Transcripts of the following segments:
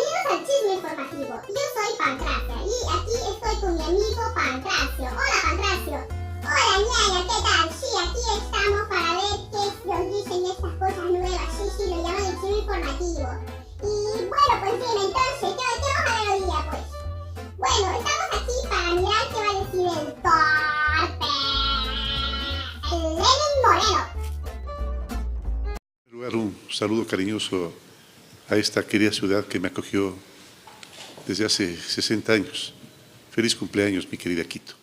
Bienvenidos al Chisme Informativo. Yo soy Pancracia y aquí estoy con mi amigo Pancracio. Hola Pancracio. Hola ñaña, ¿qué tal? Sí, aquí estamos para ver qué nos dicen estas cosas nuevas. Sí, lo llaman el Chisme Informativo. Y bueno, pues bien, entonces, ¿qué vamos a ver hoy día, pues? Bueno, estamos aquí para mirar qué va a decir el torpe, el Lenin Moreno. En primer lugar, un saludo cariñoso a esta querida ciudad que me acogió desde hace 60 años. Feliz cumpleaños, mi querida Quito.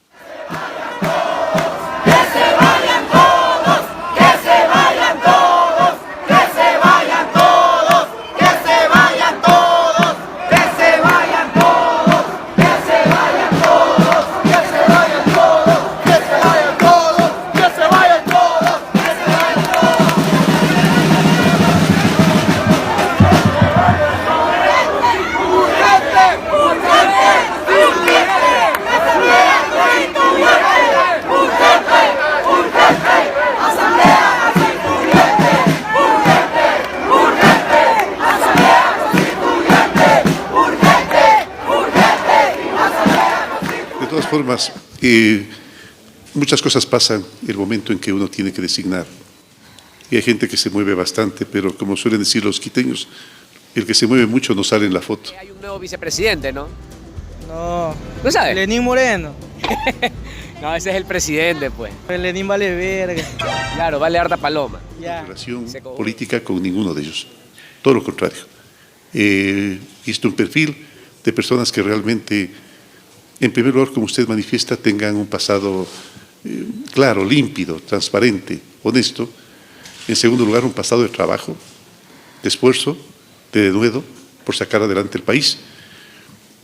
¡Que se vayan todos! ¡Que se vayan todos! ¡Que se vayan todos! ¡Que se vayan todos! ¡Que se vayan todos! ¡Que se vayan todos! ¡Que se vayan todos! ¡Que se vayan todos! ¡Que se vayan todos! ¡Que se vayan todos! ¡Urgente! ¡Urgente! De todas formas, muchas cosas pasan el momento en que uno tiene que designar. Y hay gente que se mueve bastante, pero como suelen decir los quiteños, el que se mueve mucho no sale en la foto. Hay un nuevo vicepresidente, ¿no? No. ¿No sabes? Lenín Moreno. No, ese es el presidente, pues. El Lenín vale verga. Claro, vale harta paloma. Ya. Relación política con ninguno de ellos. Todo lo contrario. Visto un perfil de personas que realmente, en primer lugar, como usted manifiesta, tengan un pasado claro, límpido, transparente, honesto. En segundo lugar, un pasado de trabajo, de esfuerzo, de denuedo por sacar adelante el país.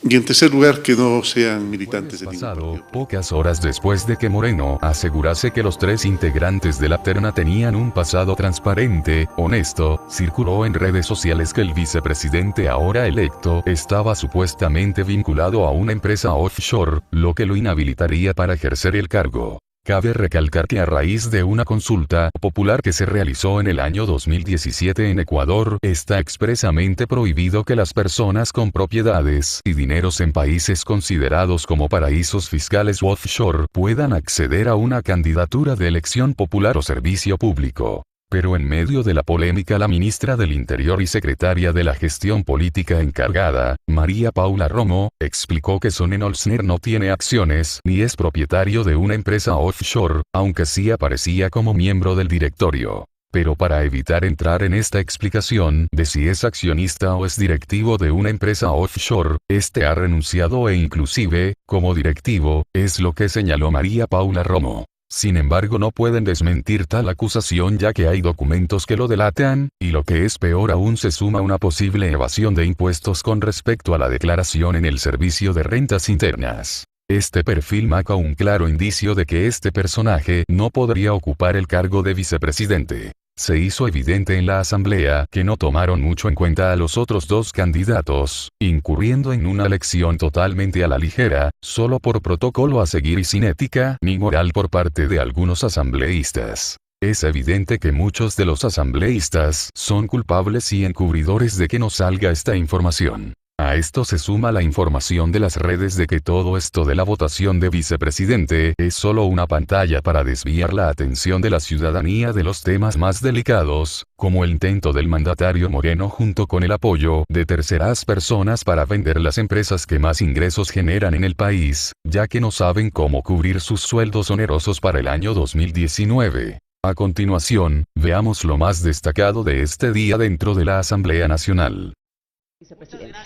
Y en tercer lugar, que no sean militantes de ningún partido. Pocas horas después de que Moreno asegurase que los tres integrantes de la terna tenían un pasado transparente, honesto, circuló en redes sociales que el vicepresidente ahora electo estaba supuestamente vinculado a una empresa offshore, lo que lo inhabilitaría para ejercer el cargo. Cabe recalcar que a raíz de una consulta popular que se realizó en el año 2017 en Ecuador, está expresamente prohibido que las personas con propiedades y dineros en países considerados como paraísos fiscales u offshore puedan acceder a una candidatura de elección popular o servicio público. Pero en medio de la polémica, la ministra del Interior y secretaria de la Gestión Política encargada, María Paula Romo, explicó que Sonen Olsner no tiene acciones ni es propietario de una empresa offshore, aunque sí aparecía como miembro del directorio. Pero para evitar entrar en esta explicación de si es accionista o es directivo de una empresa offshore, este ha renunciado e inclusive, como directivo, es lo que señaló María Paula Romo. Sin embargo, no pueden desmentir tal acusación ya que hay documentos que lo delatan, y lo que es peor aún se suma una posible evasión de impuestos con respecto a la declaración en el Servicio de Rentas Internas. Este perfil marca un claro indicio de que este personaje no podría ocupar el cargo de vicepresidente. Se hizo evidente en la asamblea que no tomaron mucho en cuenta a los otros dos candidatos, incurriendo en una elección totalmente a la ligera, solo por protocolo a seguir y sin ética ni moral por parte de algunos asambleístas. Es evidente que muchos de los asambleístas son culpables y encubridores de que no salga esta información. A esto se suma la información de las redes de que todo esto de la votación de vicepresidente es solo una pantalla para desviar la atención de la ciudadanía de los temas más delicados, como el intento del mandatario Moreno junto con el apoyo de terceras personas para vender las empresas que más ingresos generan en el país, ya que no saben cómo cubrir sus sueldos onerosos para el año 2019. A continuación, veamos lo más destacado de este día dentro de la Asamblea Nacional.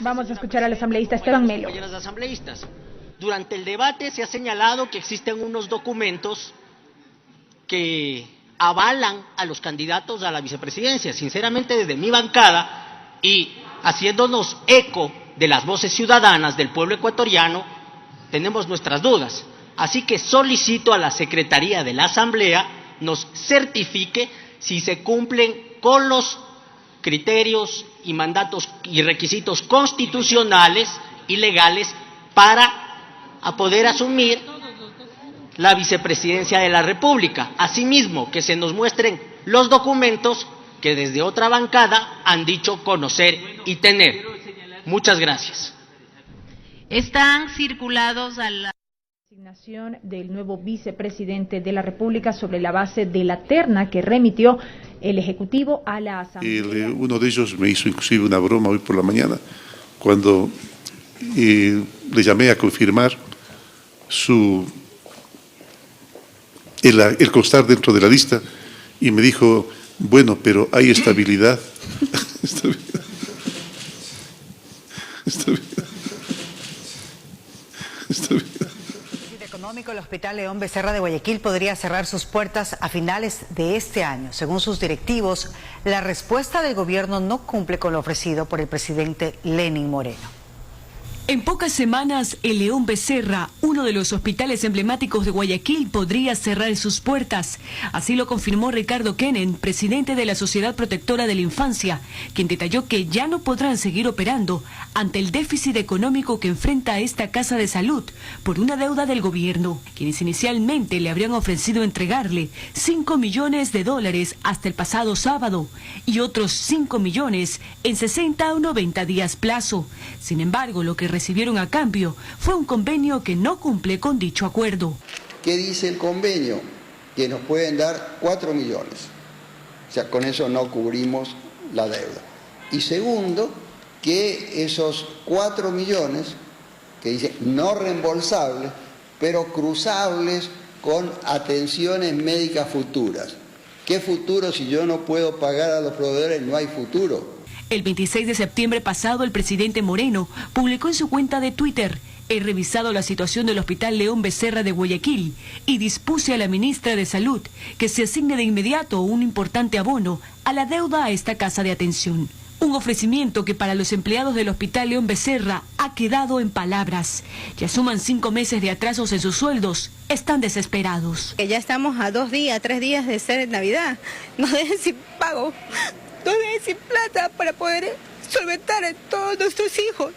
Vamos a escuchar al asambleísta Esteban Melo. Compañeras asambleístas, durante el debate se ha señalado que existen unos documentos que avalan a los candidatos a la vicepresidencia. Sinceramente, desde mi bancada y haciéndonos eco de las voces ciudadanas del pueblo ecuatoriano, tenemos nuestras dudas. Así que solicito a la Secretaría de la Asamblea nos certifique si se cumplen con los criterios y mandatos y requisitos constitucionales y legales para poder asumir la vicepresidencia de la República. Asimismo, que se nos muestren los documentos que desde otra bancada han dicho conocer y tener. Muchas gracias. Están circulados a la designación del nuevo vicepresidente de la República sobre la base de la terna que remitió el Ejecutivo a la Asamblea. Uno de ellos me hizo inclusive una broma hoy por la mañana, cuando le llamé a confirmar el constar dentro de la lista, y me dijo, bueno, pero hay estabilidad. Económico, el Hospital León Becerra de Guayaquil podría cerrar sus puertas a finales de este año. Según sus directivos, la respuesta del gobierno no cumple con lo ofrecido por el presidente Lenín Moreno. En pocas semanas, el León Becerra, uno de los hospitales emblemáticos de Guayaquil, podría cerrar sus puertas. Así lo confirmó Ricardo Kenen, presidente de la Sociedad Protectora de la Infancia, quien detalló que ya no podrán seguir operando ante el déficit económico que enfrenta esta casa de salud por una deuda del gobierno, quienes inicialmente le habrían ofrecido entregarle $5 millones hasta el pasado sábado y otros 5 millones en 60 o 90 días plazo. Sin embargo, lo que recibieron a cambio fue un convenio que no cumple con dicho acuerdo. ¿Qué dice el convenio? Que nos pueden dar 4 millones. O sea, con eso no cubrimos la deuda. Y segundo, que esos 4 millones, que dice no reembolsables, pero cruzables con atenciones médicas futuras. ¿Qué futuro si yo no puedo pagar a los proveedores? No hay futuro. El 26 de septiembre pasado, el presidente Moreno publicó en su cuenta de Twitter: he revisado la situación del Hospital León Becerra de Guayaquil y dispuse a la ministra de Salud que se asigne de inmediato un importante abono a la deuda a esta casa de atención. Un ofrecimiento que para los empleados del Hospital León Becerra ha quedado en palabras. Ya suman 5 meses de atrasos en sus sueldos. Están desesperados. Ya estamos a 2 días, 3 días de ser Navidad. Nos dejen sin pago. Nos dejen sin plata para poder solventar a todos nuestros hijos.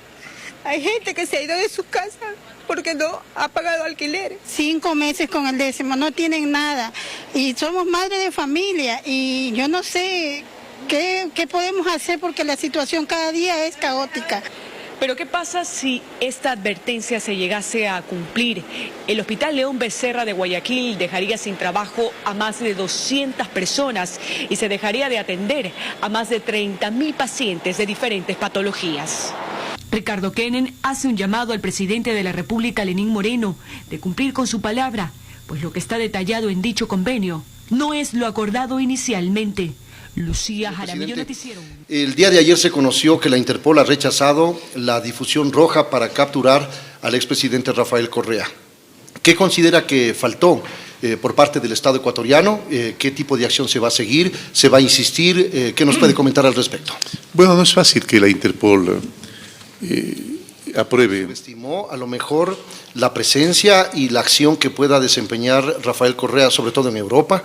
Hay gente que se ha ido de sus casas porque no ha pagado alquiler. 5 meses con el 10º, no tienen nada. Y somos madres de familia y yo no sé qué podemos hacer porque la situación cada día es caótica. Pero ¿qué pasa si esta advertencia se llegase a cumplir? El Hospital León Becerra de Guayaquil dejaría sin trabajo a más de 200 personas y se dejaría de atender a más de 30.000 pacientes de diferentes patologías. Ricardo Kenen hace un llamado al presidente de la República, Lenín Moreno, de cumplir con su palabra, pues lo que está detallado en dicho convenio no es lo acordado inicialmente. Lucía Jaramillo, Noticiero. El día de ayer se conoció que la Interpol ha rechazado la difusión roja para capturar al expresidente Rafael Correa. ¿Qué considera que faltó por parte del Estado ecuatoriano? ¿Qué tipo de acción se va a seguir? ¿Se va a insistir? ¿Qué nos puede comentar al respecto? Bueno, no es fácil que la Interpol apruebe. Estimó a lo mejor la presencia y la acción que pueda desempeñar Rafael Correa, sobre todo en Europa.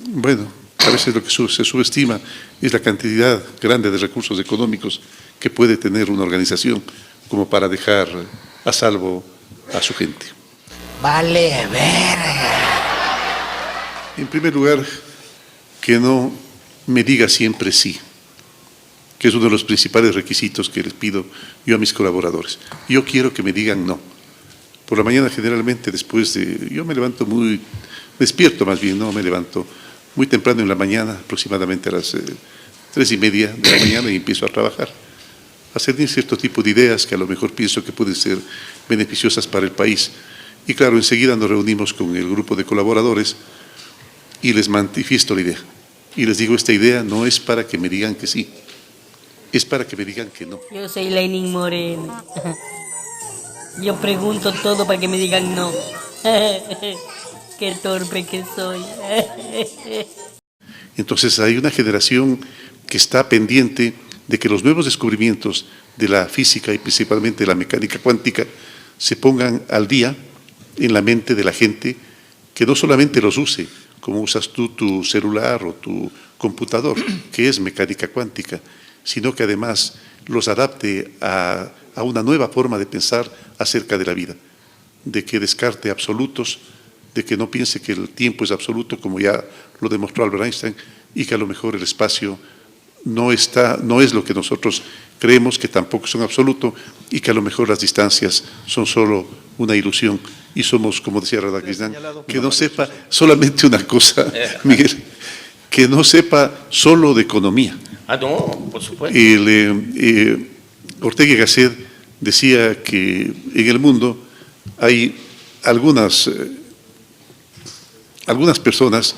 Bueno, a veces lo que se subestima es la cantidad grande de recursos económicos que puede tener una organización como para dejar a salvo a su gente. Vale, verga. En primer lugar, que no me diga siempre sí, que es uno de los principales requisitos que les pido yo a mis colaboradores. Yo quiero que me digan no. Por la mañana generalmente yo me levanto muy despierto, más bien, no me levanto muy temprano en la mañana, aproximadamente a las 3:30 de la mañana, y empiezo a trabajar, a hacer cierto tipo de ideas que a lo mejor pienso que pueden ser beneficiosas para el país. Y claro, enseguida nos reunimos con el grupo de colaboradores y les manifiesto la idea. Y les digo, esta idea no es para que me digan que sí, es para que me digan que no. Yo soy Lenín Moreno. Yo pregunto todo para que me digan no. Qué torpe que soy. Entonces hay una generación que está pendiente de que los nuevos descubrimientos de la física y principalmente de la mecánica cuántica se pongan al día en la mente de la gente, que no solamente los use como usas tú tu celular o tu computador, que es mecánica cuántica, sino que además los adapte a una nueva forma de pensar acerca de la vida, de que descarte absolutos, de que no piense que el tiempo es absoluto, como ya lo demostró Albert Einstein, y que a lo mejor el espacio no es lo que nosotros creemos, que tampoco es un absoluto y que a lo mejor las distancias son solo una ilusión y somos, como decía Radaglistan, que no sepa solamente una cosa, Miguel, que no sepa solo de economía. No, por supuesto. Ortega y Gasset decía que en el mundo hay algunas personas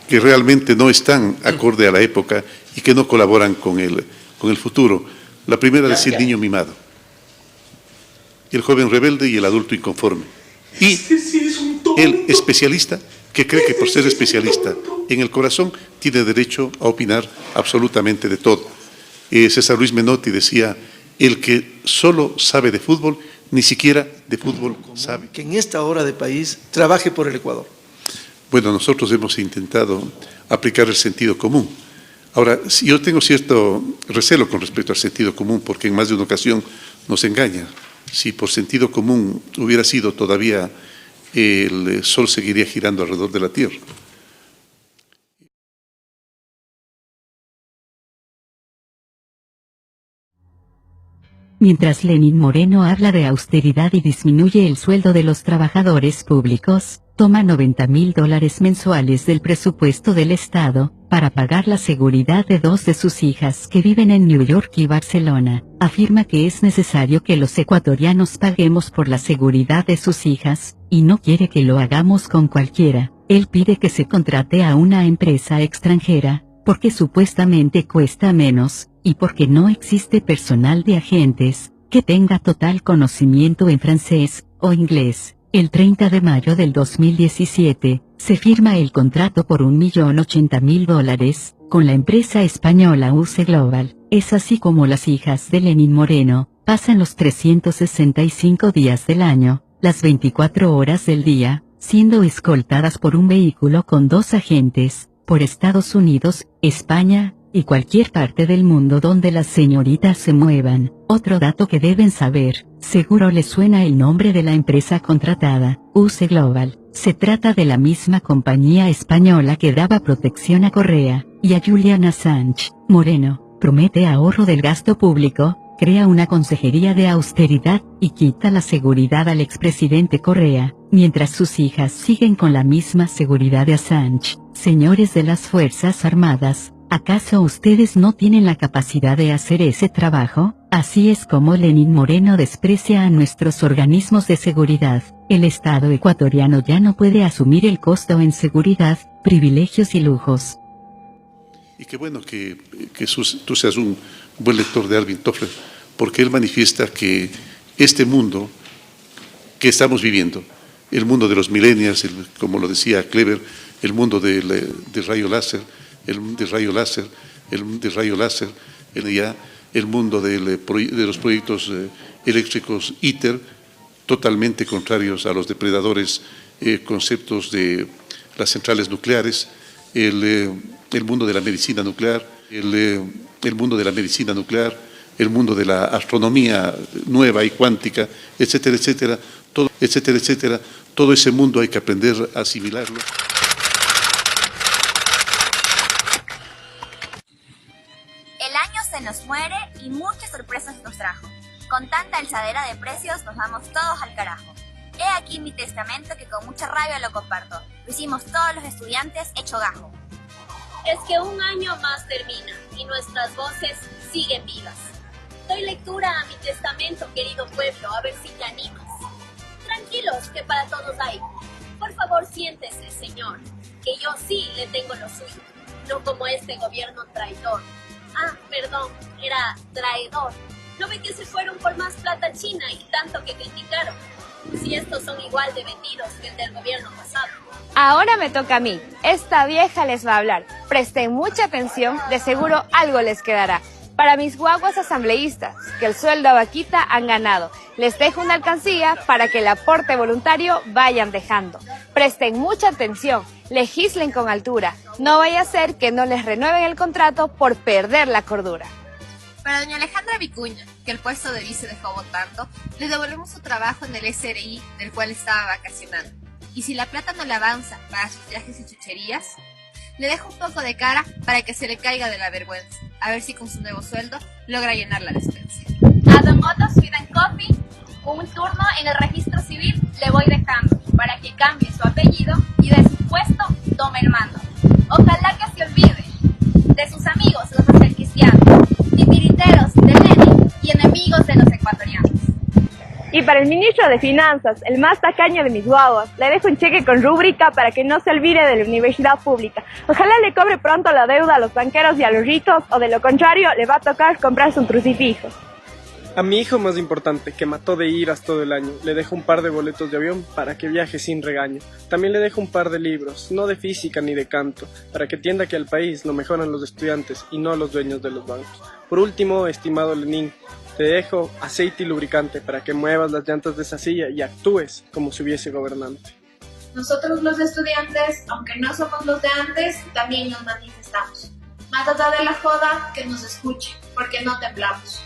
que realmente no están acorde a la época y que no colaboran con el futuro. La primera es el niño mimado, el joven rebelde y el adulto inconforme. Y el especialista que cree que por ser especialista en el corazón tiene derecho a opinar absolutamente de todo. César Luis Menotti decía, el que solo sabe de fútbol, ni siquiera de fútbol sabe. Que en esta hora de país trabaje por el Ecuador. Bueno, nosotros hemos intentado aplicar el sentido común. Ahora, si yo tengo cierto recelo con respecto al sentido común, porque en más de una ocasión nos engaña. Si por sentido común hubiera sido todavía, el Sol seguiría girando alrededor de la Tierra. Mientras Lenín Moreno habla de austeridad y disminuye el sueldo de los trabajadores públicos, toma $90.000 mensuales del presupuesto del Estado, para pagar la seguridad de 2 de sus hijas que viven en New York y Barcelona. Afirma que es necesario que los ecuatorianos paguemos por la seguridad de sus hijas, y no quiere que lo hagamos con cualquiera. Él pide que se contrate a una empresa extranjera, porque supuestamente cuesta menos, y porque no existe personal de agentes que tenga total conocimiento en francés o inglés. El 30 de mayo del 2017, se firma el contrato por $1.080.000 con la empresa española UC Global. Es así como las hijas de Lenín Moreno pasan los 365 días del año, las 24 horas del día, siendo escoltadas por un vehículo con 2 agentes, por Estados Unidos, España, y cualquier parte del mundo donde las señoritas se muevan. Otro dato que deben saber, seguro les suena el nombre de la empresa contratada, UC Global. Se trata de la misma compañía española que daba protección a Correa y a Julian Assange. Moreno promete ahorro del gasto público, crea una consejería de austeridad y quita la seguridad al expresidente Correa, mientras sus hijas siguen con la misma seguridad de Assange. Señores de las Fuerzas Armadas, ¿acaso ustedes no tienen la capacidad de hacer ese trabajo? Así es como Lenín Moreno desprecia a nuestros organismos de seguridad. El Estado ecuatoriano ya no puede asumir el costo en seguridad, privilegios y lujos. Y qué bueno que tú seas un buen lector de Alvin Toffler, porque él manifiesta que este mundo que estamos viviendo, el mundo de los millennials, como lo decía Kleber, el mundo del rayo láser, el mundo de los proyectos eléctricos ITER, totalmente contrarios a los depredadores conceptos de las centrales nucleares, el mundo de la medicina nuclear, el mundo de la medicina nuclear, el mundo de la astronomía nueva y cuántica, etcétera, etcétera, todo ese mundo hay que aprender a asimilarlo. El año se nos muere y muchas sorpresas nos trajo. Con tanta alzadera de precios nos vamos todos al carajo. He aquí mi testamento que con mucha rabia lo comparto. Lo hicimos todos los estudiantes hecho gajo. Es que un año más termina y nuestras voces siguen vivas. Doy lectura a mi testamento, querido pueblo, a ver si te animas. Tranquilos, que para todos hay. Por favor, siéntese, señor, que yo sí le tengo lo suyo, no como este gobierno traidor. Ah, perdón, era traidor. ¿No ve que se fueron por más plata china y tanto que criticaron? Si estos son igual de vendidos que el del gobierno pasado. Ahora me toca a mí. Esta vieja les va a hablar. Presten mucha atención, de seguro algo les quedará. Para mis guaguas asambleístas, que el sueldo a vaquita han ganado, les dejo una alcancía para que el aporte voluntario vayan dejando. Presten mucha atención, legislen con altura. No vaya a ser que no les renueven el contrato por perder la cordura. Para doña Alejandra Vicuña, que el puesto de vice dejó votando, le devolvemos su trabajo en el SRI del cual estaba vacacionando. Y si la plata no le avanza para sus viajes y chucherías, le dejo un poco de cara para que se le caiga de la vergüenza. A ver si con su nuevo sueldo logra llenar la despensa. A Don Otto Sweet and Coffee, un turno en el registro civil le voy dejando para que cambie su apellido y de su puesto tome el mando. Ojalá que se olvide de sus amigos los acerquicianos, titiriteros de Lenin y enemigos de los ecuatorianos. Y para el ministro de Finanzas, el más tacaño de mis guaguas, le dejo un cheque con rúbrica para que no se olvide de la universidad pública. Ojalá le cobre pronto la deuda a los banqueros y a los ricos, o de lo contrario, le va a tocar comprarse un crucifijo. A mi hijo más importante, que mató de iras todo el año, le dejo un par de boletos de avión para que viaje sin regaño. También le dejo un par de libros, no de física ni de canto, para que entienda que al país lo mejoran los estudiantes y no los dueños de los bancos. Por último, estimado Lenín, te dejo aceite y lubricante para que muevas las llantas de esa silla y actúes como si hubiese gobernante. Nosotros los estudiantes, aunque no somos los de antes, también nos manifestamos. Más allá de la joda, que nos escuche, porque no temblamos.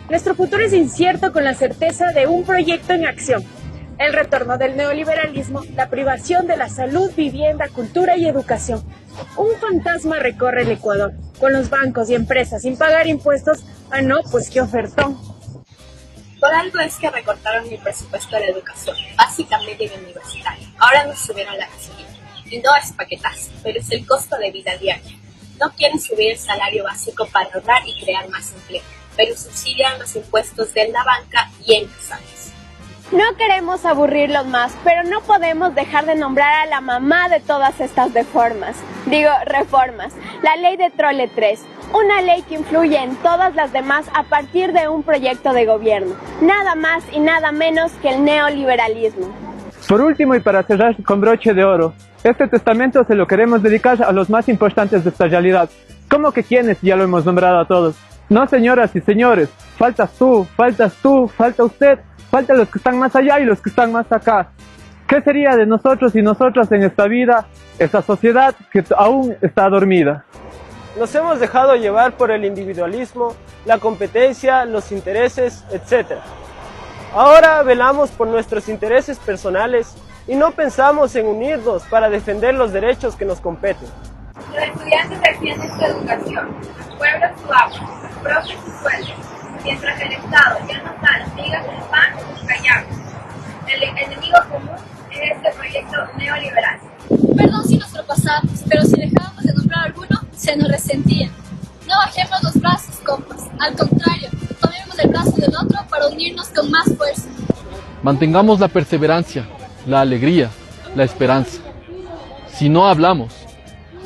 Nuestro futuro es incierto con la certeza de un proyecto en acción. El retorno del neoliberalismo, la privación de la salud, vivienda, cultura y educación. Un fantasma recorre el Ecuador, con los bancos y empresas sin pagar impuestos. Ah, no, pues qué ofertón. Por algo es que recortaron mi presupuesto de la educación, básicamente y universitaria. Ahora nos subieron la gasolina. Y no es paquetazo, pero es el costo de vida diaria. No quieren subir el salario básico para ahorrar y crear más empleo, pero subsidian los impuestos de la banca y empresarios. No queremos aburrirlos más, pero no podemos dejar de nombrar a la mamá de todas estas reformas, la ley de Trole 3, una ley que influye en todas las demás a partir de un proyecto de gobierno, nada más y nada menos que el neoliberalismo. Por último y para cerrar con broche de oro, este testamento se lo queremos dedicar a los más importantes de esta realidad. ¿Cómo que quiénes? Ya lo hemos nombrado a todos. No, señoras y señores, faltas tú, falta usted, faltan los que están más allá y los que están más acá. ¿Qué sería de nosotros y nosotras en esta vida, esta sociedad que aún está dormida? Nos hemos dejado llevar por el individualismo, la competencia, los intereses, etc. Ahora velamos por nuestros intereses personales y no pensamos en unirnos para defender los derechos que nos competen. Los estudiantes defienden su educación, el pueblo su agua, los profes su sueldo. Mientras el Estado ya nos da las migas del pan, callamos. El enemigo común es este proyecto neoliberal. Perdón si nos propasamos, pero si dejábamos de nombrar a alguno, se nos resentían. No bajemos los brazos, compas. Al contrario, tomemos el brazo del otro para unirnos con más fuerza. Mantengamos la perseverancia, la alegría, la esperanza. Si no hablamos,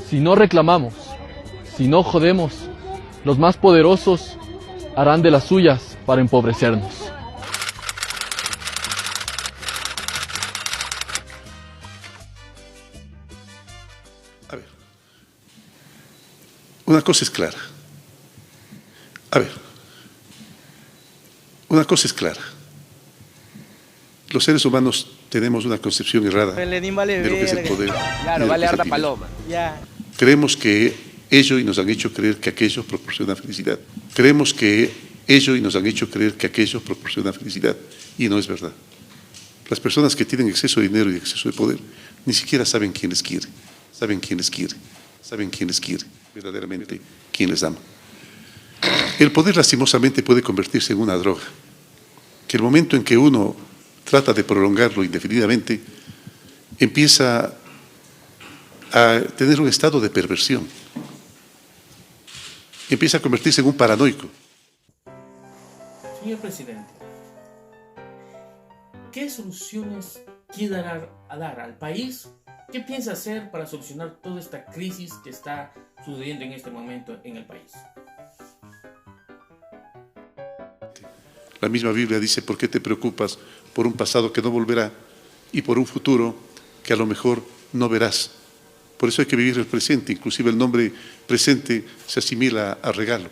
si no reclamamos, si no jodemos, los más poderosos harán de las suyas para empobrecernos. A ver, una cosa es clara. Los seres humanos tenemos una concepción errada de lo que es el poder. Claro, vale harta paloma. Ya. Creemos que ello y nos han hecho creer que aquello proporciona felicidad. Creemos que ello y nos han hecho creer que aquello proporciona felicidad. Y no es verdad. Las personas que tienen exceso de dinero y exceso de poder ni siquiera saben quién les quiere. Saben quién les quiere. Saben quién les quiere. Verdaderamente quién les ama. El poder lastimosamente puede convertirse en una droga. Que el momento en que uno trata de prolongarlo indefinidamente, empieza a tener un estado de perversión. Empieza a convertirse en un paranoico. Señor presidente, ¿qué soluciones quiere dar al país? ¿Qué piensa hacer para solucionar toda esta crisis que está sucediendo en este momento en el país? La misma Biblia dice: ¿por qué te preocupas por un pasado que no volverá y por un futuro que a lo mejor no verás? Por eso hay que vivir el presente. Inclusive el nombre presente se asimila a regalo.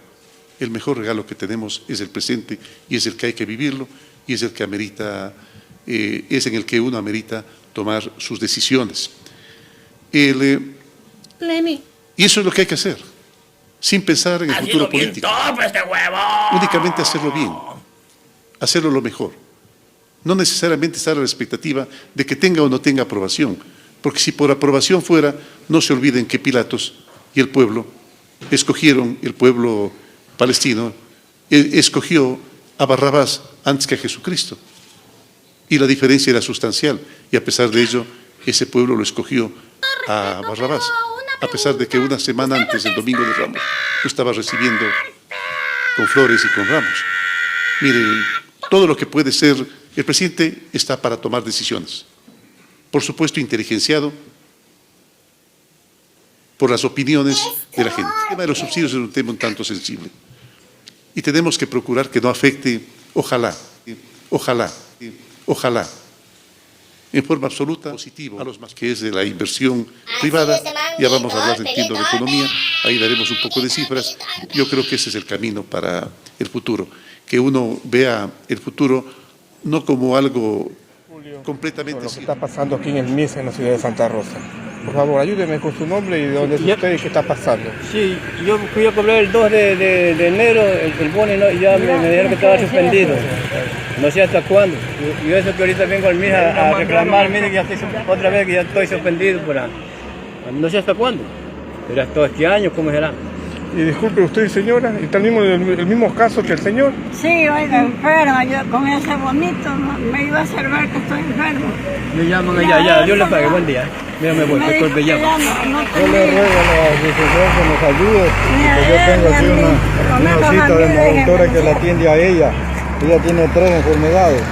El mejor regalo que tenemos es el presente, y es el que hay que vivirlo, y es el que amerita, es en el que uno amerita tomar sus decisiones. Lenny. Y eso es lo que hay que hacer, sin pensar en el futuro político. Únicamente hacerlo bien, hacerlo lo mejor. No necesariamente estar a la expectativa de que tenga o no tenga aprobación, Porque si por aprobación fuera, no se olviden que Pilatos y el pueblo escogieron, el pueblo palestino, escogió a Barrabás antes que a Jesucristo. Y la diferencia era sustancial. Y a pesar de ello, ese pueblo lo escogió a Barrabás. A pesar de que una semana antes del Domingo de Ramos lo estaba recibiendo con flores y con ramos. Mire, todo lo que puede ser, el presidente está para tomar decisiones. Por supuesto, inteligenciado por las opiniones de la gente. El tema de los subsidios es un tema un tanto sensible. Y tenemos que procurar que no afecte, ojalá, en forma absoluta, positiva a los más que es de la inversión privada. Ya vamos a hablar, entiendo, de economía, ahí daremos un poco de cifras. Yo creo que ese es el camino para el futuro, que uno vea el futuro no como algo completamente... Lo que está pasando aquí en el MIS, en la ciudad de Santa Rosa. Por favor, ayúdeme con su nombre y de dónde es usted y qué está pasando. Sí, yo fui a cobrar el 2 de enero el bono y ya me dijeron que estaba suspendido. No sé hasta cuándo. Yo eso que ahorita vengo al MIS a reclamar, mire que ya estoy, otra vez que ya estoy suspendido. No sé hasta cuándo. Pero hasta este año, ¿cómo será? Y disculpe usted, señora, ¿está el mismo caso que el señor? Sí, oiga, enferma, yo con ese bonito me iba a observar que estoy enfermo. Me llaman allá, ya, Dios le pague, buen día. Mira, me voy, doctor, me llaman. Yo le ruego a la asociación que nos ayude, porque yo tengo aquí una cita de una doctora que la atiende a ella. Ella tiene 3 enfermedades,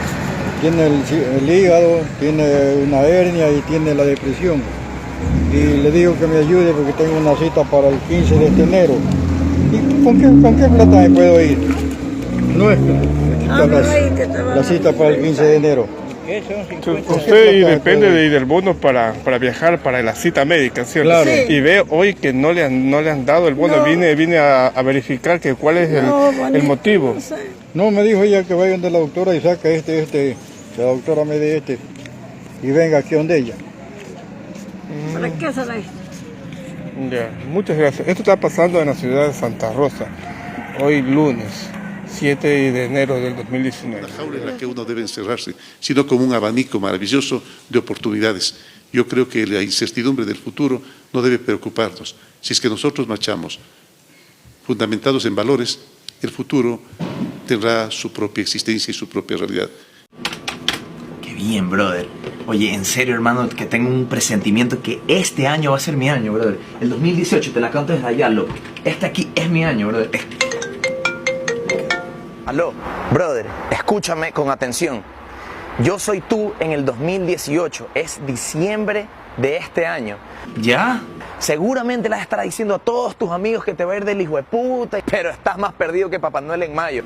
tiene el hígado, tiene una hernia y tiene la depresión. Y le digo que me ayude porque tengo una cita para el 15 de este enero. ¿Y con qué plata me puedo ir? No es la cita para el 15 de enero. Usted depende del bono para viajar para la cita médica, ¿cierto? Claro. Sí. Y ve hoy que no le han dado el bono, vine a verificar que cuál es el motivo. No, me dijo ella que vaya donde la doctora y saque la doctora me dé y venga aquí donde ella. ¿Para qué se la hizo? Ya, muchas gracias. Esto está pasando en la ciudad de Santa Rosa, hoy lunes 7 de enero del 2019. La jaula en la que uno debe encerrarse, sino como un abanico maravilloso de oportunidades. Yo creo que la incertidumbre del futuro no debe preocuparnos. Si es que nosotros marchamos fundamentados en valores, el futuro tendrá su propia existencia y su propia realidad. Qué bien, brother. Oye, en serio, hermano, que tengo un presentimiento que este año va a ser mi año, brother. El 2018, te la canto desde allá, loco. Este aquí es mi año, brother. Aló, brother, escúchame con atención. Yo soy tú en el 2018, es diciembre de este año. ¿Ya? Seguramente le vas a estar diciendo a todos tus amigos que te va a ir del hijo de puta, pero estás más perdido que Papá Noel en mayo.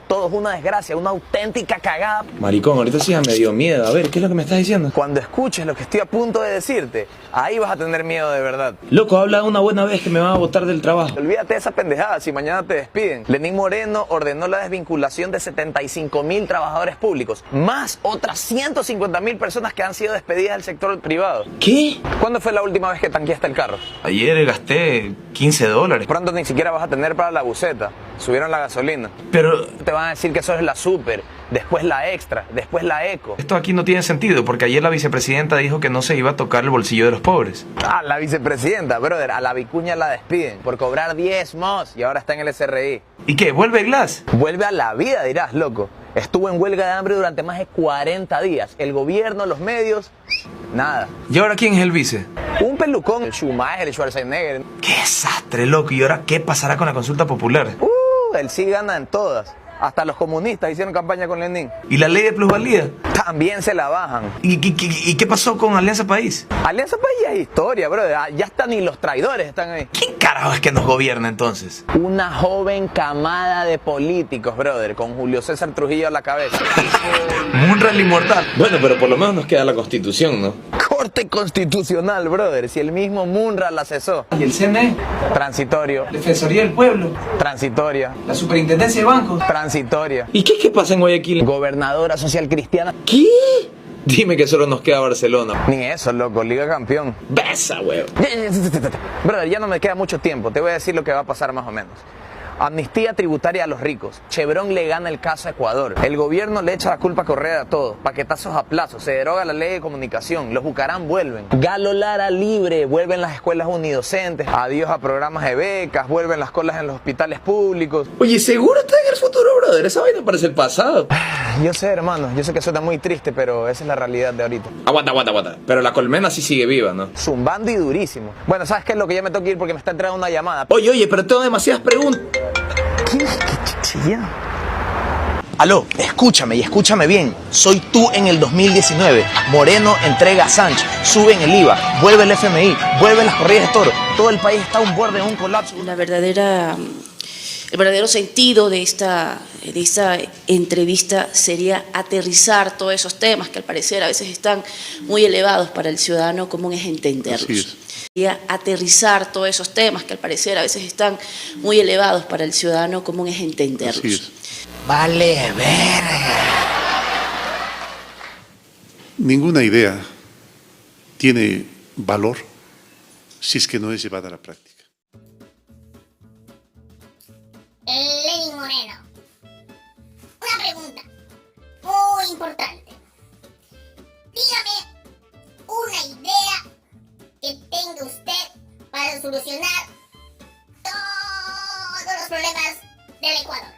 Todo es una desgracia, una auténtica cagada. Maricón, ahorita sí me dio miedo. A ver, ¿qué es lo que me estás diciendo? Cuando escuches lo que estoy a punto de decirte, ahí vas a tener miedo de verdad. Loco, habla una buena vez que me van a botar del trabajo. Olvídate de esa pendejada, si mañana te despiden. Lenín Moreno ordenó la desvinculación de 75.000 trabajadores públicos, más otras 150.000 personas que han sido despedidas del sector privado. ¿Qué? ¿Cuándo fue la última vez que tanqueaste el carro? Ayer gasté $15. Pronto ni siquiera vas a tener para la buceta. Subieron la gasolina. Pero... te van a decir que eso es la super, después la extra, después la eco. Esto aquí no tiene sentido, porque ayer la vicepresidenta dijo que no se iba a tocar el bolsillo de los pobres. Ah, la vicepresidenta, brother, a la vicuña la despiden por cobrar 10 más y ahora está en el SRI. ¿Y qué? ¿Vuelve Glass? Vuelve a la vida, dirás, loco. Estuvo en huelga de hambre durante más de 40 días. El gobierno, los medios, nada. ¿Y ahora quién es el vice? Un pelucón, el Schumacher, el Schwarzenegger. ¡Qué desastre, loco! ¿Y ahora qué pasará con la consulta popular? Él sí gana en todas. Hasta los comunistas hicieron campaña con Lenin. ¿Y la ley de plusvalía? También se la bajan. ¿Y qué pasó con Alianza País? Alianza País ya es historia, bro. Ya están ni los traidores están ahí. ¿Quién carajo es que nos gobierna entonces? Una joven camada de políticos, brother, con Julio César Trujillo a la cabeza. Munra el inmortal. Bueno, pero por lo menos nos queda la Constitución, ¿no? Corte constitucional, brother. Si el mismo Munra la cesó. ¿Y el CNE? Transitorio. Defensoría del Pueblo. Transitoria. La Superintendencia de Bancos. Transitoria. ¿Y qué pasa en Guayaquil? Gobernadora social cristiana. ¿Qué? Dime que solo nos queda Barcelona. Ni eso, loco. Liga campeón. Besa, huevo. Brother, ya no me queda mucho tiempo. Te voy a decir lo que va a pasar más o menos. Amnistía tributaria a los ricos. Chevron le gana el caso a Ecuador. El gobierno le echa la culpa a Correa a todo. Paquetazos a plazo. Se deroga la ley de comunicación. Los Bucarán vuelven. Galo Lara libre. Vuelven las escuelas unidocentes. Adiós a programas de becas. Vuelven las colas en los hospitales públicos. Oye, ¿seguro está en el futuro, brother? Esa vaina parece el pasado. Yo sé, hermano. Yo sé que suena muy triste, pero esa es la realidad de ahorita. Aguanta. Pero la colmena sí sigue viva, ¿no? Zumbando y durísimo. Bueno, ¿sabes qué es lo que ya me tengo que ir porque me está entrando una llamada? Oye, pero tengo demasiadas preguntas. ¿Quién es que chichilla? Aló, escúchame y escúchame bien. Soy tú en el 2019. Moreno entrega a Sánchez, suben el IVA, vuelve el FMI, vuelven las corridas de toro. Todo el país está a un borde de un colapso. El verdadero sentido de esta entrevista sería aterrizar todos esos temas que al parecer a veces están muy elevados para el ciudadano común, es entenderlos. Sería aterrizar todos esos temas que al parecer a veces están muy elevados para el ciudadano común, es entenderlos. Vale, verga. Ninguna idea tiene valor si es que no es llevada a la práctica. Lenín Moreno, una pregunta muy importante. Dígame una idea que tenga usted para solucionar todos los problemas del Ecuador.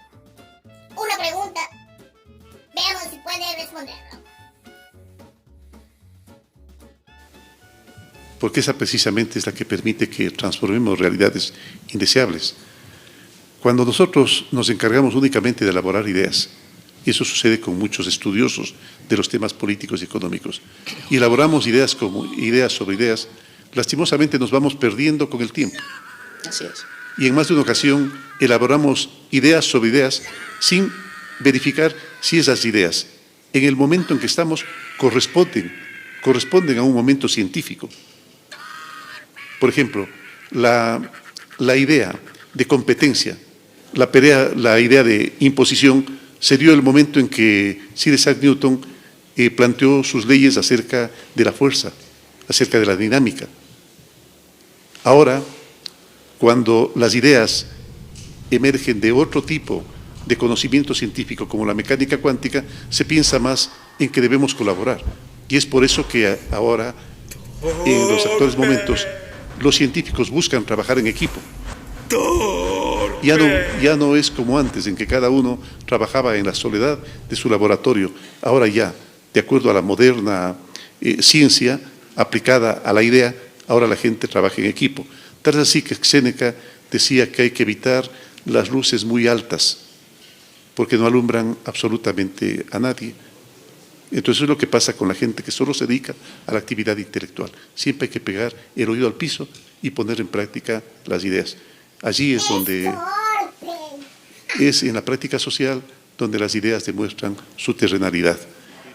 Una pregunta, veamos si puede responderlo. Porque esa precisamente es la que permite que transformemos realidades indeseables. Cuando nosotros nos encargamos únicamente de elaborar ideas, y eso sucede con muchos estudiosos de los temas políticos y económicos, y elaboramos ideas como ideas sobre ideas, lastimosamente nos vamos perdiendo con el tiempo. Así es. Y en más de una ocasión elaboramos ideas sobre ideas sin verificar si esas ideas, en el momento en que estamos, corresponden a un momento científico. Por ejemplo, la idea de competencia, la idea de imposición se dio el momento en que Sir Isaac Newton planteó sus leyes acerca de la fuerza, acerca de la dinámica. Ahora, cuando las ideas emergen de otro tipo de conocimiento científico, como la mecánica cuántica, se piensa más en que debemos colaborar. Y es por eso que ahora, en los actuales momentos, los científicos buscan trabajar en equipo. Ya no es como antes, en que cada uno trabajaba en la soledad de su laboratorio. Ahora ya, de acuerdo a la moderna ciencia aplicada a la idea, ahora la gente trabaja en equipo. Tal es así que Séneca decía que hay que evitar las luces muy altas, porque no alumbran absolutamente a nadie. Entonces es lo que pasa con la gente que solo se dedica a la actividad intelectual. Siempre hay que pegar el oído al piso y poner en práctica las ideas. Allí es donde es en la práctica social donde las ideas demuestran su terrenalidad.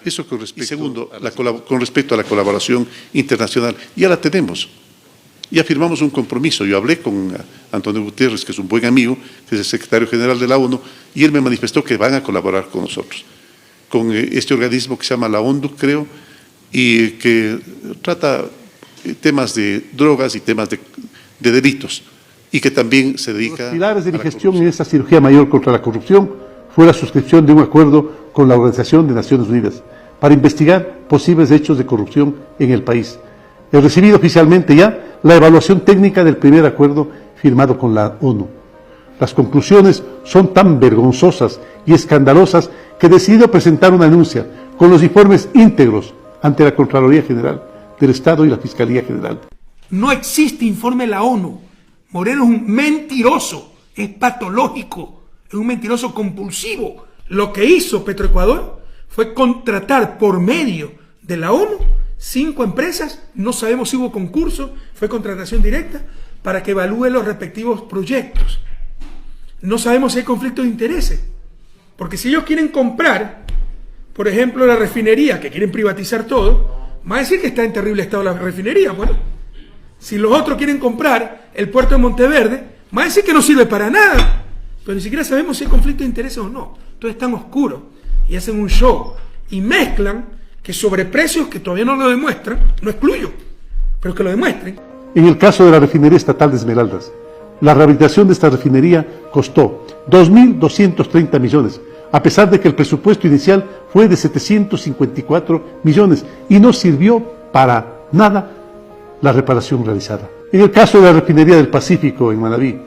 Eso con respecto, y segundo, con respecto a la colaboración internacional, ya la tenemos. Ya firmamos un compromiso. Yo hablé con Antonio Guterres, que es un buen amigo, que es el secretario general de la ONU, y él me manifestó que van a colaborar con nosotros, con este organismo que se llama la ONDU, creo, y que trata temas de drogas y temas de delitos, y que también se dedica... Los pilares de mi gestión en esta cirugía mayor contra la corrupción fue la suscripción de un acuerdo con la Organización de Naciones Unidas para investigar posibles hechos de corrupción en el país. He recibido oficialmente ya la evaluación técnica del primer acuerdo firmado con la ONU. Las conclusiones son tan vergonzosas y escandalosas que he decidido presentar una denuncia con los informes íntegros ante la Contraloría General del Estado y la Fiscalía General. No existe informe de la ONU. Moreno es un mentiroso, es patológico, es un mentiroso compulsivo. Lo que hizo Petroecuador fue contratar por medio de la ONU 5 empresas, no sabemos si hubo concurso, fue contratación directa, para que evalúe los respectivos proyectos. No sabemos si hay conflicto de intereses, porque si ellos quieren comprar, por ejemplo, la refinería, que quieren privatizar todo, van a decir que está en terrible estado la refinería. Bueno, si los otros quieren comprar el puerto de Monteverde, van a decir que no sirve para nada, pero ni siquiera sabemos si hay conflicto de intereses o no. Entonces están oscuros y hacen un show y mezclan que sobreprecios que todavía no lo demuestran, no excluyo, pero que lo demuestren. En el caso de la refinería estatal de Esmeraldas, La rehabilitación de esta refinería costó 2.230 millones, a pesar de que el presupuesto inicial fue de 754 millones y no sirvió para nada la reparación realizada. En el caso de la refinería del Pacífico en Manabí,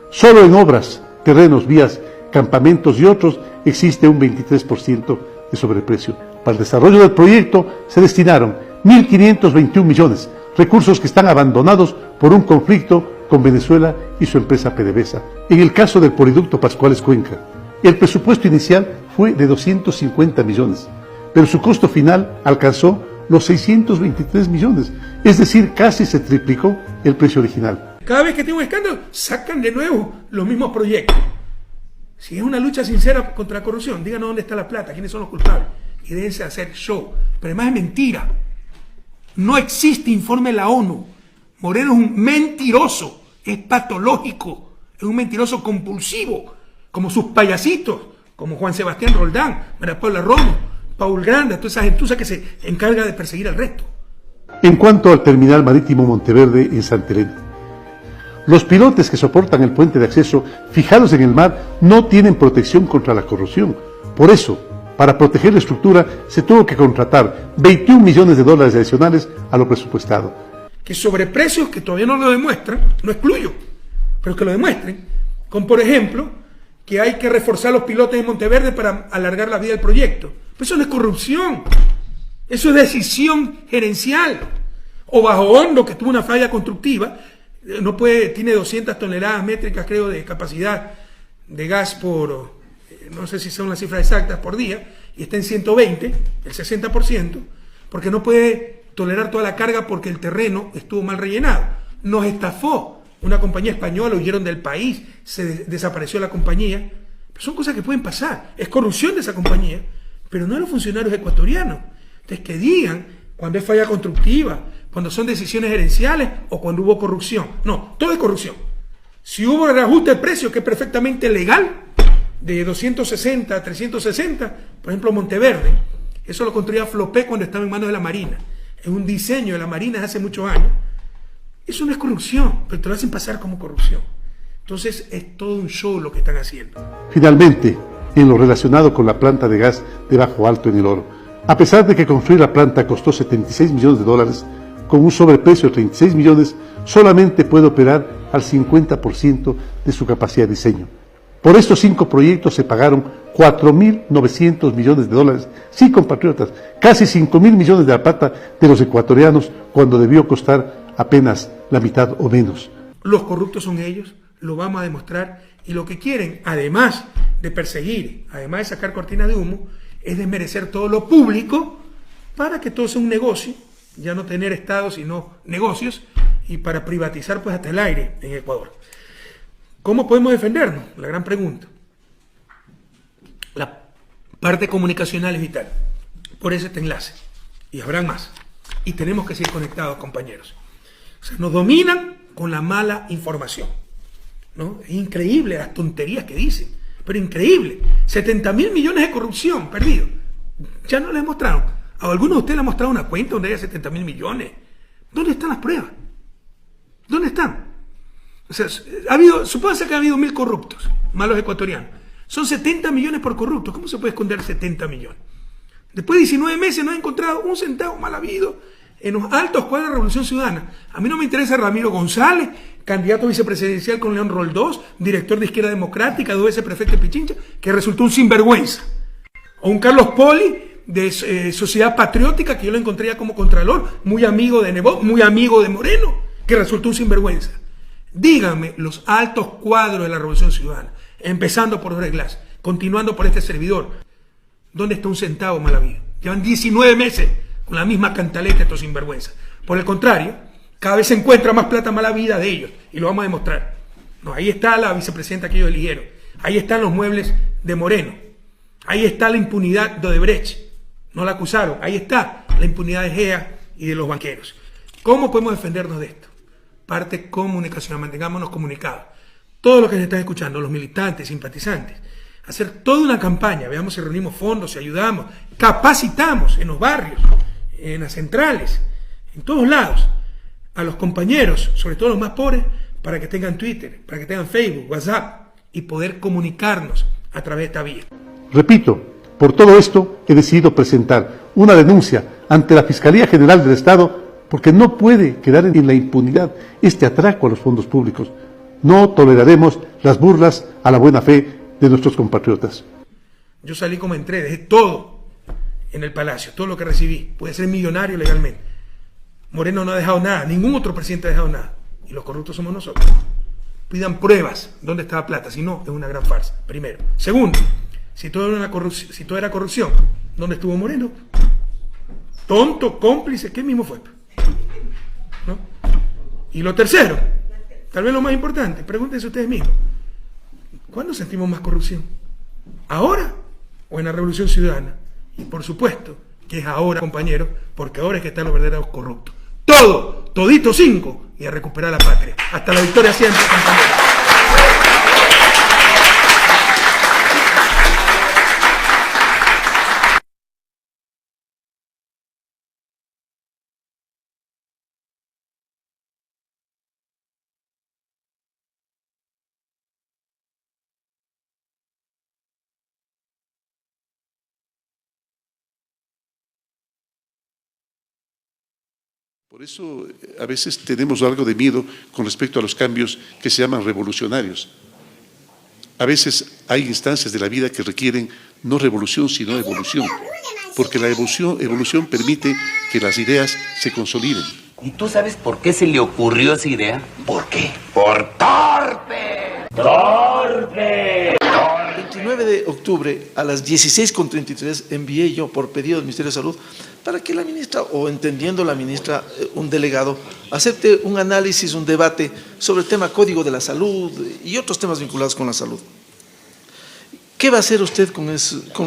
solo en obras, terrenos, vías, campamentos y otros existe un 23% de sobreprecio. Para el desarrollo del proyecto se destinaron 1.521 millones, recursos que están abandonados por un conflicto con Venezuela y su empresa PDVSA. En el caso del poliducto Pascuales Cuenca, el presupuesto inicial fue de 250 millones, pero su costo final alcanzó los 623 millones, es decir, casi se triplicó el precio original. Cada vez que tiene un escándalo, sacan de nuevo los mismos proyectos. Si es una lucha sincera contra la corrupción, díganos dónde está la plata, quiénes son los culpables, y déjense hacer show. Pero además es mentira. No existe informe de la ONU. Moreno es un mentiroso, es patológico, es un mentiroso compulsivo, como sus payasitos, como Juan Sebastián Roldán, María Paula Romo, Paul Granda, toda esa gentuza que se encarga de perseguir al resto. En cuanto al terminal marítimo Monteverde en Santa Elena, los pilotes que soportan el puente de acceso fijados en el mar no tienen protección contra la corrosión. Por eso, para proteger la estructura, se tuvo que contratar 21 millones de dólares adicionales a lo presupuestado. Que sobreprecios que todavía no lo demuestran, no excluyo, pero que lo demuestren, con por ejemplo, que hay que reforzar los pilotes de Monteverde para alargar la vida del proyecto. Pues eso no es corrupción, eso es decisión gerencial. O Bajo Hondo, que tuvo una falla constructiva, no puede, tiene 200 toneladas métricas, creo, de capacidad de gas por, no sé si son las cifras exactas, por día, y está en 120, el 60%, porque no puede tolerar toda la carga porque el terreno estuvo mal rellenado. Nos estafó una compañía española, huyeron del país, se desapareció la compañía. Pero son cosas que pueden pasar. Es corrupción de esa compañía, pero no de los funcionarios ecuatorianos. Entonces, que digan cuando es falla constructiva, cuando son decisiones gerenciales o cuando hubo corrupción. No, todo es corrupción. Si hubo reajuste de precio, que es perfectamente legal, de 260 a 360, por ejemplo, Monteverde, eso lo construía Flopé cuando estaba en manos de la Marina. Es un diseño de la Marina de hace muchos años. Eso no es corrupción, pero te lo hacen pasar como corrupción. Entonces es todo un show lo que están haciendo. Finalmente, en lo relacionado con la planta de gas de Bajo Alto en El Oro, a pesar de que construir la planta costó 76 millones de dólares, con un sobreprecio de 36 millones, solamente puede operar al 50% de su capacidad de diseño. Por estos 5 proyectos se pagaron 4.900 millones de dólares, sí, compatriotas, casi 5.000 millones de la plata de los ecuatorianos, cuando debió costar apenas la mitad o menos. Los corruptos son ellos, lo vamos a demostrar, y lo que quieren, además de perseguir, además de sacar cortinas de humo, es desmerecer todo lo público para que todo sea un negocio, ya no tener Estado sino negocios, y para privatizar pues hasta el aire en Ecuador. ¿Cómo podemos defendernos? La gran pregunta. La parte comunicacional es vital. Por eso este enlace. Y habrán más. Y tenemos que seguir conectados, compañeros. O sea, nos dominan con la mala información, ¿no? Es increíble las tonterías que dicen. Pero increíble. 70.000 millones de corrupción perdidos. Ya no les mostraron. ¿A alguno de ustedes le ha mostrado una cuenta donde haya 70.000 millones? ¿Dónde están las pruebas? ¿Dónde están? O sea, supóngase que ha habido 1.000 corruptos, malos ecuatorianos. Son 70 millones por corrupto. ¿Cómo se puede esconder 70 millones? Después de 19 meses no he encontrado un centavo mal habido en los altos cuadros de la Revolución Ciudadana. A mí no me interesa Ramiro González, candidato vicepresidencial con León Roldós, director de Izquierda Democrática, 2 veces prefecto de Pichincha, que resultó un sinvergüenza. O un Carlos Poli, de Sociedad Patriótica, que yo lo encontré ya como contralor, muy amigo de Nebot, muy amigo de Moreno, que resultó un sinvergüenza. Díganme los altos cuadros de la Revolución Ciudadana, empezando por Jorge Glass, continuando por este servidor. ¿Dónde está un centavo mal habido? Llevan 19 meses con la misma cantaleta estos sinvergüenzas. Por el contrario, cada vez se encuentra más plata mal habida de ellos, y lo vamos a demostrar. No, ahí está la vicepresidenta que ellos eligieron, ahí están los muebles de Moreno, ahí está la impunidad de Odebrecht, no la acusaron, ahí está la impunidad de Gea y de los banqueros. ¿Cómo podemos defendernos de esto? Parte comunicacional, mantengámonos comunicados. Todos los que se están escuchando, los militantes, simpatizantes, hacer toda una campaña, veamos si reunimos fondos, si ayudamos, capacitamos en los barrios, en las centrales, en todos lados, a los compañeros, sobre todo los más pobres, para que tengan Twitter, para que tengan Facebook, WhatsApp y poder comunicarnos a través de esta vía. Repito, por todo esto he decidido presentar una denuncia ante la Fiscalía General del Estado porque no puede quedar en la impunidad este atraco a los fondos públicos. No toleraremos las burlas a la buena fe de nuestros compatriotas. Yo salí como entré, dejé todo en el palacio, todo lo que recibí. Pude ser millonario legalmente. Moreno no ha dejado nada, ningún otro presidente ha dejado nada. Y los corruptos somos nosotros. Pidan pruebas dónde está la plata, si no, es una gran farsa, primero. Segundo, si todo era corrupción, ¿dónde estuvo Moreno? Tonto, cómplice, ¿qué mismo fue? ¿No? Y lo tercero, tal vez lo más importante, pregúntense ustedes mismos, ¿cuándo sentimos más corrupción? ¿Ahora o en la Revolución Ciudadana? Y por supuesto que es ahora, compañeros, porque ahora es que están los verdaderos corruptos. Todo, todito 5, y a recuperar la patria. Hasta la victoria siempre, compañeros. Por eso a veces tenemos algo de miedo con respecto a los cambios que se llaman revolucionarios. A veces hay instancias de la vida que requieren no revolución, sino evolución, porque la evolución permite que las ideas se consoliden. ¿Y tú sabes por qué se le ocurrió esa idea? ¿Por qué? ¡Por torpe! ¡Torpe! El 29 de octubre a las 16:33 envié yo por pedido del Ministerio de Salud para que la ministra, o entendiendo la ministra, un delegado, acepte un análisis, un debate sobre el tema Código de la Salud y otros temas vinculados con la salud. ¿Qué va a hacer usted con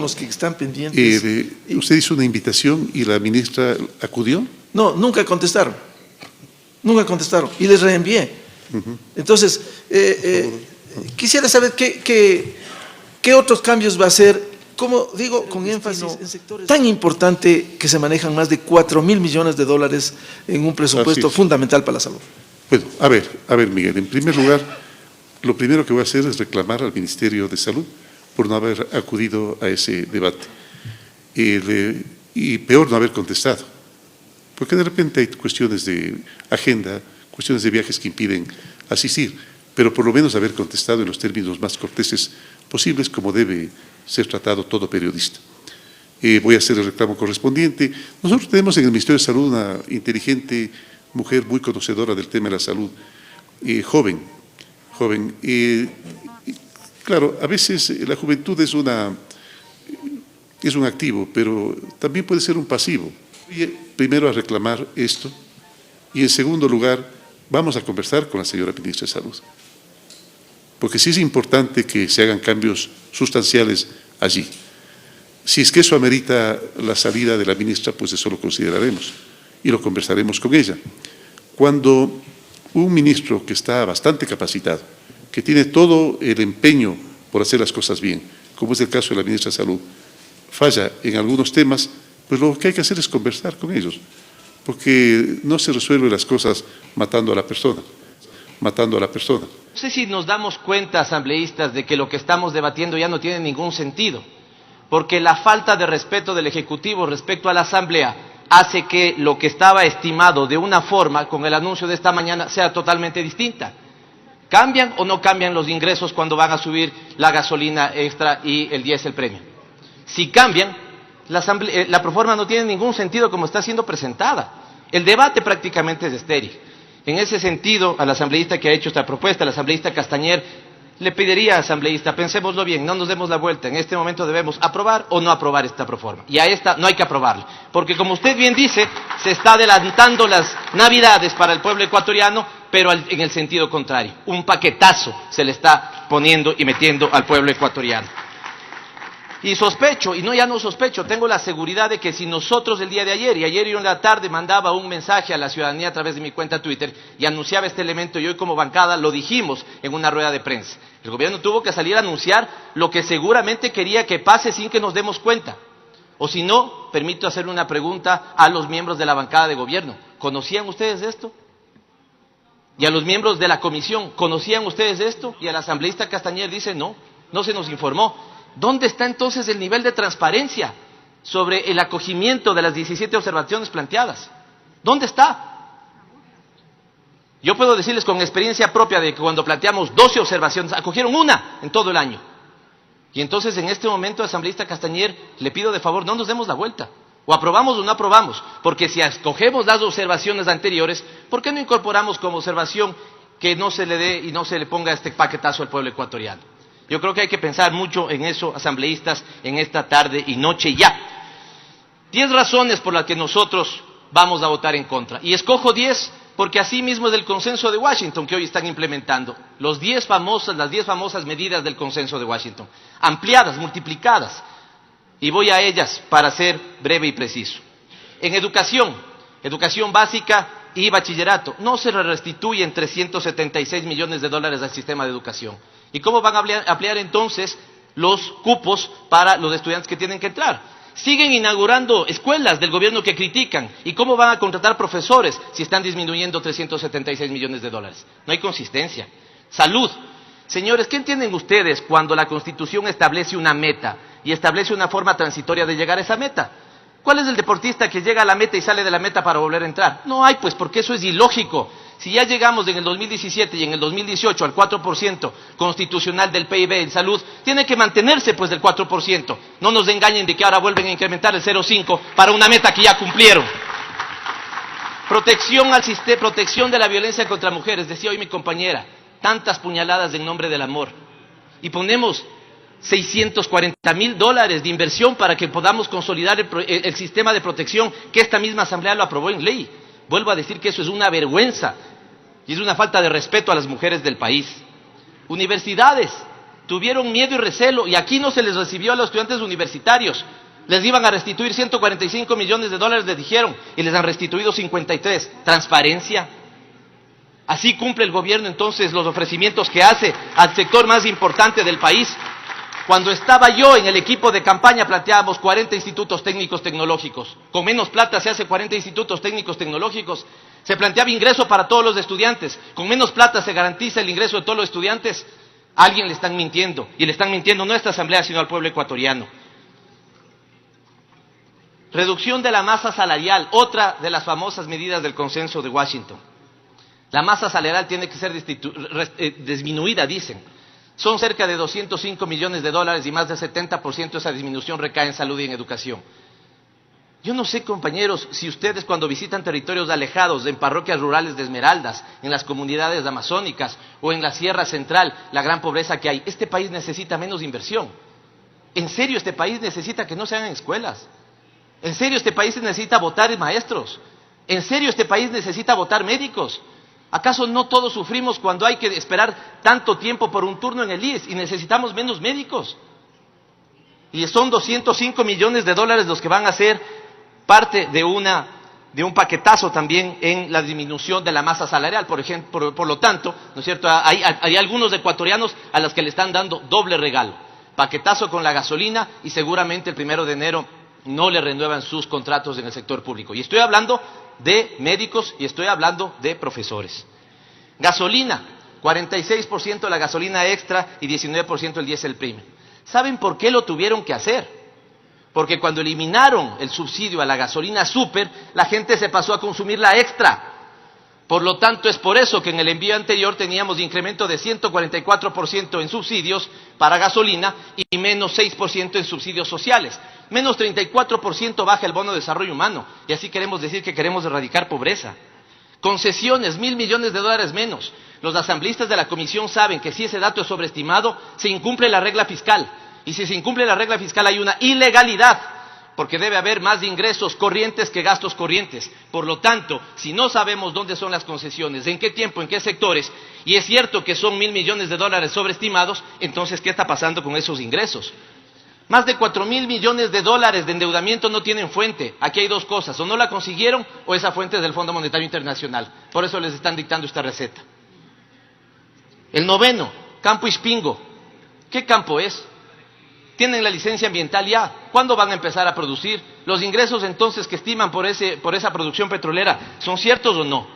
los que están pendientes? ¿Usted hizo una invitación y la ministra acudió? No, nunca contestaron. Nunca contestaron. Y les reenvié. Entonces, quisiera saber qué otros cambios va a hacer, como digo, con énfasis en sectores tan importante que se manejan más de 4.000 millones de dólares en un presupuesto fundamental para la salud. Bueno, a ver, Miguel, en primer lugar, lo primero que voy a hacer es reclamar al Ministerio de Salud por no haber acudido a ese debate. Y peor, no haber contestado. Porque de repente hay cuestiones de agenda, cuestiones de viajes que impiden asistir, pero por lo menos haber contestado en los términos más corteses posibles, como debe ser tratado todo periodista. Voy a hacer el reclamo correspondiente. Nosotros tenemos en el Ministerio de Salud una inteligente mujer muy conocedora del tema de la salud, joven. Claro, a veces la juventud es un activo, pero también puede ser un pasivo. Primero a reclamar esto y en segundo lugar vamos a conversar con la señora ministra de Salud. Porque sí es importante que se hagan cambios sustanciales allí. Si es que eso amerita la salida de la ministra, pues eso lo consideraremos y lo conversaremos con ella. Cuando un ministro que está bastante capacitado, que tiene todo el empeño por hacer las cosas bien, como es el caso de la ministra de Salud, falla en algunos temas, pues lo que hay que hacer es conversar con ellos, porque no se resuelven las cosas matando a la persona. No sé si nos damos cuenta, asambleístas, de que lo que estamos debatiendo ya no tiene ningún sentido, porque la falta de respeto del Ejecutivo respecto a la Asamblea hace que lo que estaba estimado de una forma con el anuncio de esta mañana sea totalmente distinta. ¿Cambian o no cambian los ingresos cuando van a subir la gasolina extra y el diésel premium? Si cambian, la proforma no tiene ningún sentido como está siendo presentada. El debate prácticamente es estéril. En ese sentido, al asambleísta que ha hecho esta propuesta, al asambleísta Castañer, le pediría, asambleísta, pensémoslo bien, no nos demos la vuelta. En este momento debemos aprobar o no aprobar esta proforma. Y a esta no hay que aprobarla. Porque como usted bien dice, se está adelantando las navidades para el pueblo ecuatoriano, pero en el sentido contrario. Un paquetazo se le está poniendo y metiendo al pueblo ecuatoriano. Y sospecho, y no ya no sospecho, tengo la seguridad de que si nosotros el día de ayer, y ayer yo en la tarde mandaba un mensaje a la ciudadanía a través de mi cuenta Twitter y anunciaba este elemento, y hoy como bancada lo dijimos en una rueda de prensa. El gobierno tuvo que salir a anunciar lo que seguramente quería que pase sin que nos demos cuenta. O si no, permito hacerle una pregunta a los miembros de la bancada de gobierno. ¿Conocían ustedes esto? y a los miembros de la comisión, ¿conocían ustedes esto? Y al asambleísta Castañer dice, no, no se nos informó. ¿Dónde está entonces el nivel de transparencia sobre el acogimiento de las 17 observaciones planteadas? ¿Dónde está? Yo puedo decirles con experiencia propia de que cuando planteamos 12 observaciones, acogieron una en todo el año. Y entonces en este momento, asambleísta Castañer, le pido de favor, no nos demos la vuelta. O aprobamos o no aprobamos, porque si escogemos las observaciones anteriores, ¿por qué no incorporamos como observación que no se le dé y no se le ponga este paquetazo al pueblo ecuatoriano? Yo creo que hay que pensar mucho en eso, asambleístas, en esta tarde y noche ya. 10 razones por las que nosotros vamos a votar en contra. Y escojo 10 porque así mismo es del consenso de Washington que hoy están implementando. Las 10 famosas medidas del consenso de Washington, ampliadas, multiplicadas. Y voy a ellas para ser breve y preciso. En educación básica y bachillerato, no se le restituyen 376 millones de dólares al sistema de educación. ¿Y cómo van a ampliar entonces los cupos para los estudiantes que tienen que entrar? Siguen inaugurando escuelas del gobierno que critican. ¿Y cómo van a contratar profesores si están disminuyendo 376 millones de dólares? No hay consistencia. Salud. Señores, ¿qué entienden ustedes cuando la Constitución establece una meta y establece una forma transitoria de llegar a esa meta? ¿Cuál es el deportista que llega a la meta y sale de la meta para volver a entrar? No hay, pues, porque eso es ilógico. Si ya llegamos en el 2017 y en el 2018 al 4% constitucional del PIB en salud, tiene que mantenerse, pues, del 4%. No nos engañen de que ahora vuelven a incrementar el 0,5 para una meta que ya cumplieron. Protección de la violencia contra mujeres, decía hoy mi compañera. Tantas puñaladas en nombre del amor. Y ponemos $640,000 de inversión para que podamos consolidar el sistema de protección que esta misma asamblea lo aprobó en ley. Vuelvo a decir que eso es una vergüenza y es una falta de respeto a las mujeres del país. Universidades tuvieron miedo y recelo y aquí no se les recibió a los estudiantes universitarios. Les iban a restituir 145 millones de dólares, les dijeron, y les han restituido 53. ¿Transparencia? Así cumple el gobierno entonces los ofrecimientos que hace al sector más importante del país. Cuando estaba yo en el equipo de campaña planteábamos 40 institutos técnicos tecnológicos. Con menos plata se hace 40 institutos técnicos tecnológicos. Se planteaba ingreso para todos los estudiantes. Con menos plata se garantiza el ingreso de todos los estudiantes. A alguien le están mintiendo. Y le están mintiendo no a esta asamblea sino al pueblo ecuatoriano. Reducción de la masa salarial, otra de las famosas medidas del consenso de Washington. La masa salarial tiene que ser disminuida, dicen. Son cerca de 205 millones de dólares y más del 70% de esa disminución recae en salud y en educación. Yo no sé, compañeros, si ustedes cuando visitan territorios alejados, en parroquias rurales de Esmeraldas, en las comunidades amazónicas o en la Sierra Central, la gran pobreza que hay, este país necesita menos inversión. En serio, este país necesita que no se hagan escuelas. En serio, este país necesita votar maestros. En serio, este país necesita votar médicos. ¿Acaso no todos sufrimos cuando hay que esperar tanto tiempo por un turno en el IES y necesitamos menos médicos? Y son 205 millones de dólares los que van a ser parte de un paquetazo también en la disminución de la masa salarial. Por ejemplo, por lo tanto, ¿no es cierto? Hay algunos ecuatorianos a los que le están dando doble regalo. Paquetazo con la gasolina y seguramente el 1 de enero no le renuevan sus contratos en el sector público. Y estoy hablando de médicos y estoy hablando de profesores. Gasolina, 46% la gasolina extra y 19% el diésel premium. ¿Saben por qué lo tuvieron que hacer? Porque cuando eliminaron el subsidio a la gasolina super, la gente se pasó a consumir la extra. Por lo tanto, es por eso que en el envío anterior teníamos incremento de 144% en subsidios para gasolina y menos 6% en subsidios sociales. Menos 34% baja el bono de desarrollo humano. Y así queremos decir que queremos erradicar pobreza. Concesiones, 1.000 millones de dólares menos. Los asambleístas de la comisión saben que si ese dato es sobreestimado, se incumple la regla fiscal. Y si se incumple la regla fiscal hay una ilegalidad, porque debe haber más ingresos corrientes que gastos corrientes. Por lo tanto, si no sabemos dónde son las concesiones, en qué tiempo, en qué sectores, y es cierto que son 1.000 millones de dólares sobreestimados, entonces, ¿qué está pasando con esos ingresos? Más de 4.000 millones de dólares de endeudamiento no tienen fuente. Aquí hay dos cosas, o no la consiguieron o esa fuente es del Fondo Monetario Internacional. Por eso les están dictando esta receta. El noveno, Campo Ispingo. ¿Qué campo es? ¿Tienen la licencia ambiental ya? ¿Cuándo van a empezar a producir? ¿Los ingresos entonces que estiman por esa producción petrolera son ciertos o no?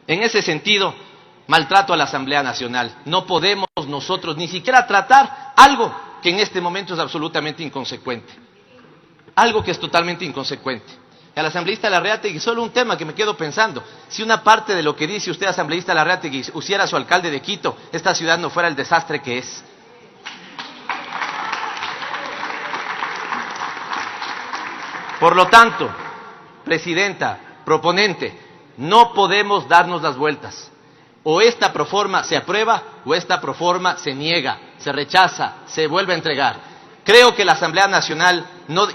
En ese sentido, maltrato a la Asamblea Nacional. No podemos nosotros ni siquiera tratar algo que en este momento es absolutamente inconsecuente. Algo que es totalmente inconsecuente. Al asambleísta Larreategui, solo un tema que me quedo pensando. Si una parte de lo que dice usted, asambleísta Larreategui, hiciera su alcalde de Quito, esta ciudad no fuera el desastre que es. Por lo tanto, presidenta, proponente, no podemos darnos las vueltas. O esta proforma se aprueba o esta proforma se niega, se rechaza, se vuelve a entregar. Creo que la Asamblea Nacional,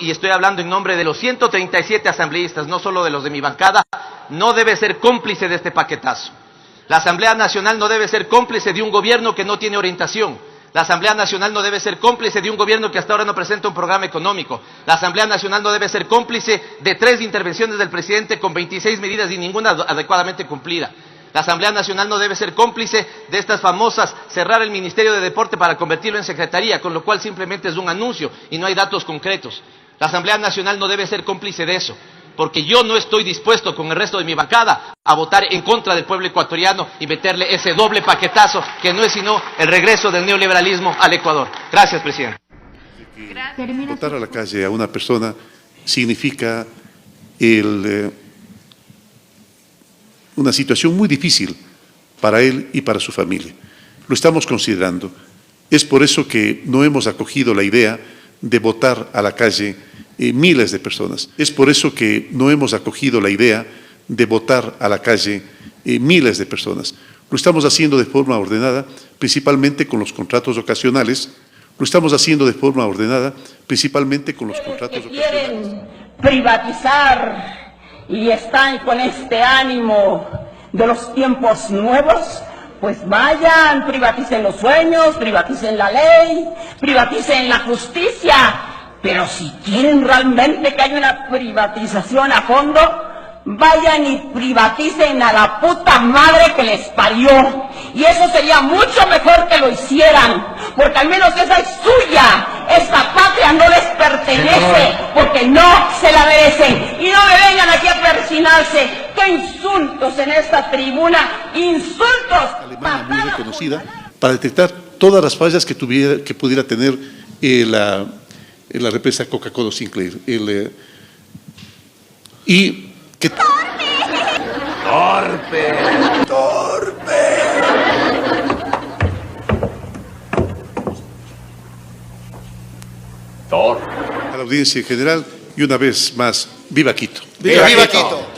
y estoy hablando en nombre de los 137 asambleístas, no solo de los de mi bancada, no debe ser cómplice de este paquetazo. La Asamblea Nacional no debe ser cómplice de un gobierno que no tiene orientación. La Asamblea Nacional no debe ser cómplice de un gobierno que hasta ahora no presenta un programa económico. La Asamblea Nacional no debe ser cómplice de 3 intervenciones del presidente con 26 medidas y ninguna adecuadamente cumplida. La Asamblea Nacional no debe ser cómplice de estas famosas cerrar el Ministerio de Deporte para convertirlo en secretaría, con lo cual simplemente es un anuncio y no hay datos concretos. La Asamblea Nacional no debe ser cómplice de eso, porque yo no estoy dispuesto con el resto de mi bancada a votar en contra del pueblo ecuatoriano y meterle ese doble paquetazo que no es sino el regreso del neoliberalismo al Ecuador. Gracias, presidente. Botar a la calle a una persona significa una situación muy difícil para él y para su familia. Lo estamos considerando. Es por eso que no hemos acogido la idea de botar a la calle miles de personas. Es por eso que no hemos acogido la idea de botar a la calle miles de personas. Lo estamos haciendo de forma ordenada, principalmente con los contratos ocasionales. Lo estamos haciendo de forma ordenada, principalmente con los contratos ocasionales. Quieren privatizar y están con este ánimo de los tiempos nuevos, pues vayan, privaticen los sueños, privaticen la ley, privaticen la justicia, pero si quieren realmente que haya una privatización a fondo, vayan y privaticen a la puta madre que les parió. Y eso sería mucho mejor que lo hicieran, porque al menos esa es suya. Esta patria no les pertenece, porque no se la merecen. Y no me vengan aquí a persinarse. ¡Qué insultos en esta tribuna! ¡Insultos! Alemania muy reconocida para detectar todas las fallas que pudiera tener la represa Coca-Cola Sinclair. Y que ¡Torpe! a la audiencia en general y una vez más, ¡viva Quito! ¡Viva Quito!